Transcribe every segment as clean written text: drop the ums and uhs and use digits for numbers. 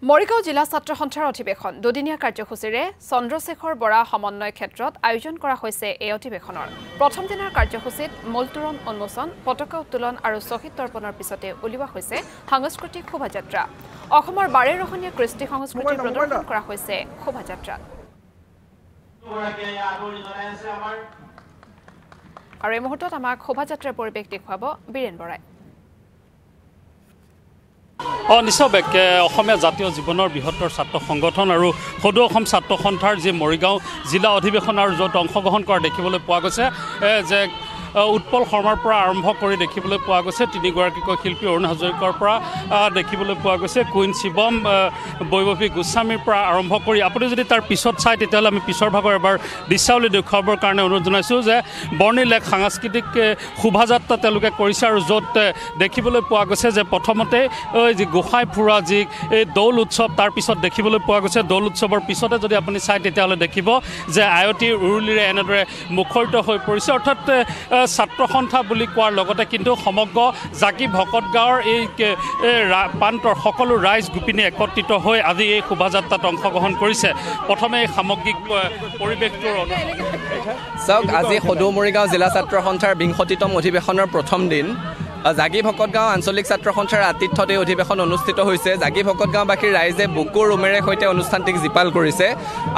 মৰিগাঁও জিলা ছাত্ৰ সন্থাৰ অধিৱেশন দুদিনীয়া কাৰ্যসূচীৰে চন্দ্ৰশেখৰ বৰা সমন্বয় ক্ষেত্ৰত আয়োজন কৰা হৈছে এই অধিৱেশনৰ প্ৰথম দিনৰ কাৰ্যসূচীত মূলতোৰণ উন্মোচন পতাকা উত্তোলন আৰু শ্বহীদ তৰ্পণৰ পিছতে উলিওৱা হৈছে সাংস্কৃতিক শোভাযাত্ৰা অসমৰ বাৰেৰহণীয়া কৃষ্টি সংস্কৃতি প্ৰদৰ্শন কৰা হৈছে শোভাযাত্ৰাত আৰু এই মুহূৰ্তত আমাক শোভাযাত্ৰাৰ পৰিৱেশ দেখুৱাব বীৰেন বৰাই নিশ্চয়কৈ অসমীয়া জাতীয় জীৱনৰ বৃহত্তৰ ছাত্ৰ সংগঠন আৰু সদৌ অসম ছাত্ৰ সন্থাৰ যি মৰিগাঁও জিলা অধিৱেশন আৰু য'ত অংশগ্ৰহণ কৰা দেখিবলৈ পোৱা গৈছে যে উৎপল শৰ্মাৰ পৰা আৰম্ভ কৰি দেখিবলৈ পোৱা গৈছে তিনিগৰাকীকৈ শিল্পী অৰুণ হাজৰিকাৰ পৰা দেখিবলৈ পোৱা গৈছে কুইন শিৱম বৈভৱী গোস্বামীৰ পৰা আৰম্ভ কৰি আপুনি যদি তাৰ পিছত চাই তেতিয়াহ'লে আমি পিছৰ ভাগৰ এবাৰ দৃশ্যাৱলী দেখুৱাবৰ কাৰণে অনুৰোধ জনাইছোঁ যে বৰ্ণিল এক সাংস্কৃতিক শোভাযাত্ৰা তেওঁলোকে কৰিছে আৰু য'ত দেখিবলৈ পোৱা গৈছে যে প্ৰথমতে যি গোসাঁই ফুৰা যি এই দৌল উৎসৱ তাৰ পিছত দেখিবলৈ পোৱা গৈছে দৌল উৎসৱৰ পিছতে যদি আপুনি চাই তেতিয়াহ'লে দেখিব যে আয়তীৰ উৰুলিৰে এনেদৰে মুখৰিত হৈ পৰিছে অৰ্থাৎ ছাত্ৰ সন্থা বুলি কোৱাৰ লগতে কিন্তু সমগ্ৰ জাগি ভকত গাঁৱৰ এই প্ৰান্তৰ সকলো ৰাইজ গোপিনী একত্ৰিত হৈ আজি এই শোভাযাত্ৰাত অংশগ্ৰহণ কৰিছে প্ৰথমে এই সামগ্ৰিক পৰিৱেশটোৰ চাওক আজি সদৌ মৰিগাঁও জিলা ছাত্ৰ সন্থাৰ ২০তম অধিৱেশনৰ প্ৰথম দিন জাগি ভকত গাঁও আঞ্চলিক ছাত্ৰ সন্থাৰ আতিথ্যত এই অধিৱেশন অনুষ্ঠিত হৈছে জাগি ভকত গাঁওবাসীৰ ৰাইজে বুকুৰ উমেৰে সৈতে অনুষ্ঠানটিক জীপাল কৰিছে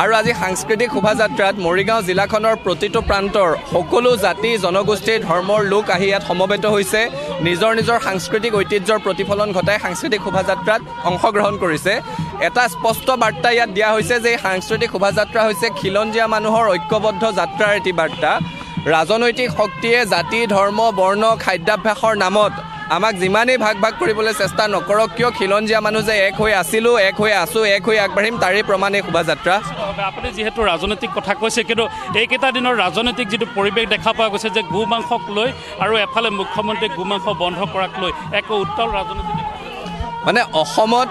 আৰু আজি সাংস্কৃতিক শোভাযাত্ৰাত মৰিগাঁও জিলাখনৰ প্ৰতিটো প্ৰান্তৰ সকলো জাতি জনগোষ্ঠীৰ ধৰ্মৰ লোক আহি ইয়াত সমবেত হৈছে নিজৰ নিজৰ সাংস্কৃতিক ঐতিহ্যৰ প্ৰতিফলন ঘটাই সাংস্কৃতিক শোভাযাত্ৰাত অংশগ্ৰহণ কৰিছে এটা স্পষ্ট বাৰ্তা ইয়াত দিয়া হৈছে যে এই সাংস্কৃতিক শোভাযাত্ৰা হৈছে খিলঞ্জীয়া মানুহৰ ঐক্যবদ্ধ যাত্ৰাৰ এটি বাৰ্তা ৰাজনৈতিক শক্তিয়ে জাতি ধৰ্ম বৰ্ণ খাদ্যাভ্যাসৰ নামত আমাক যিমানেই ভাগ ভাগ কৰিবলৈ চেষ্টা নকৰক কিয় খিলঞ্জীয়া মানুহ যে এক হৈ আছিলোঁ এক হৈ আছোঁ এক হৈ আগবাঢ়িম তাৰে প্ৰমাণ এই শোভাযাত্ৰা আপুনি যিহেতু ৰাজনৈতিক কথা কৈছে কিন্তু এইকেইটা দিনৰ ৰাজনৈতিক যিটো পৰিৱেশ দেখা পোৱা গৈছে যে গো মাংসক লৈ আৰু এফালে মুখ্যমন্ত্ৰীয়ে গো মাংস বন্ধ কৰাক লৈ এক উত্তাল ৰাজনৈতিক মানে অসমত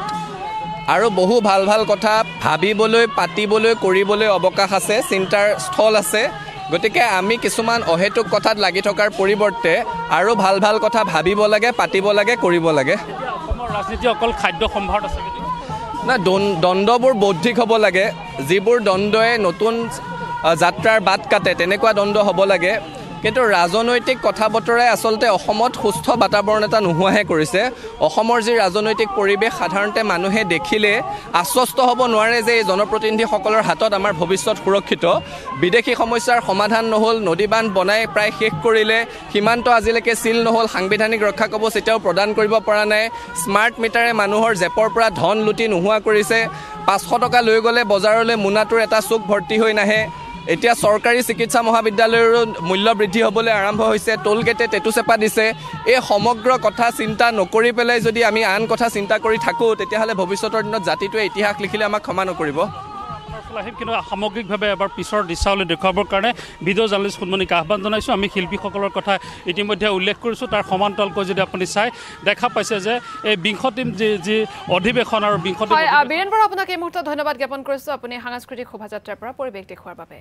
আৰু বহু ভাল ভাল কথা ভাবিবলৈ পাতিবলৈ কৰিবলৈ অৱকাশ আছে চিন্তাৰ স্থল আছে গতিকে আমি কিছুমান অহেতুক কথাত লাগি থকাৰ পৰিৱৰ্তে আৰু ভাল ভাল কথা ভাবিব লাগে পাতিব লাগে কৰিব লাগে অসমৰ ৰাজনীতি অকল খাদ্য সম্ভাৰত আছে না দ্বন্দ্ববোৰ বৌদ্ধিক হ'ব লাগে যিবোৰ দ্বন্দ্বই নতুন যাত্ৰাৰ বাট কাটে তেনেকুৱা দ্বন্দ্ব হ'ব লাগে কিন্তু ৰাজনৈতিক কথা বতৰাই আচলতে অসমত সুস্থ বাতাবৰণ এটা নোহোৱাহে কৰিছে অসমৰ যি ৰাজনৈতিক পৰিৱেশ সাধাৰণতে মানুহে দেখিলে আশ্বস্ত হ'ব নোৱাৰে যে এই জনপ্ৰতিনিধিসকলৰ হাতত আমাৰ ভৱিষ্যত সুৰক্ষিত বিদেশী সমস্যাৰ সমাধান নহ'ল নদী বান্ধ বনাই প্ৰায় শেষ কৰিলে সীমান্ত আজিলৈকে চিল নহ'ল সাংবিধানিক ৰক্ষা কৱচ এতিয়াও প্ৰদান কৰিব পৰা নাই স্মাৰ্ট মিটাৰে মানুহৰ জেপৰ পৰা ধন লুটি নোহোৱা কৰিছে ৫০০ টকা লৈ গ'লে বজাৰলৈ মোনাটোৰ এটা চুক ভৰ্তি হৈ নাহে এতিয়া চৰকাৰী চিকিৎসা মহাবিদ্যালয়ৰো মূল্য বৃদ্ধি হ'বলৈ আৰম্ভ হৈছে টোল গেটে টেটু চেপা দিছে এই সমগ্ৰ কথা চিন্তা নকৰি পেলাই যদি আমি আন কথা চিন্তা কৰি থাকোঁ তেতিয়াহ'লে ভৱিষ্যতৰ দিনত জাতিটোৱে ইতিহাস লিখিলে আমাক ক্ষমা নকৰিব কিন্তু সামগ্ৰিকভাৱে এবাৰ পিছৰ দৃশ্যাৱলী দেখুৱাবৰ কাৰণে ভিডিঅ' জাৰ্নেলিষ্ট সোণমণিক আহ্বান জনাইছোঁ আমি শিল্পীসকলৰ কথা ইতিমধ্যে উল্লেখ কৰিছোঁ তাৰ সমান্তৰালকৈ যদি আপুনি চাই দেখা পাইছে যে এই ২০তম যি অধিৱেশন আৰু ২০তম বীৰেন বৰা আপোনাক এই মুহূৰ্তত ধন্যবাদ জ্ঞাপন কৰিছোঁ আপুনি সাংস্কৃতিক শোভাযাত্ৰাৰ পৰা পৰিৱেশ দেখুওৱাৰ বাবে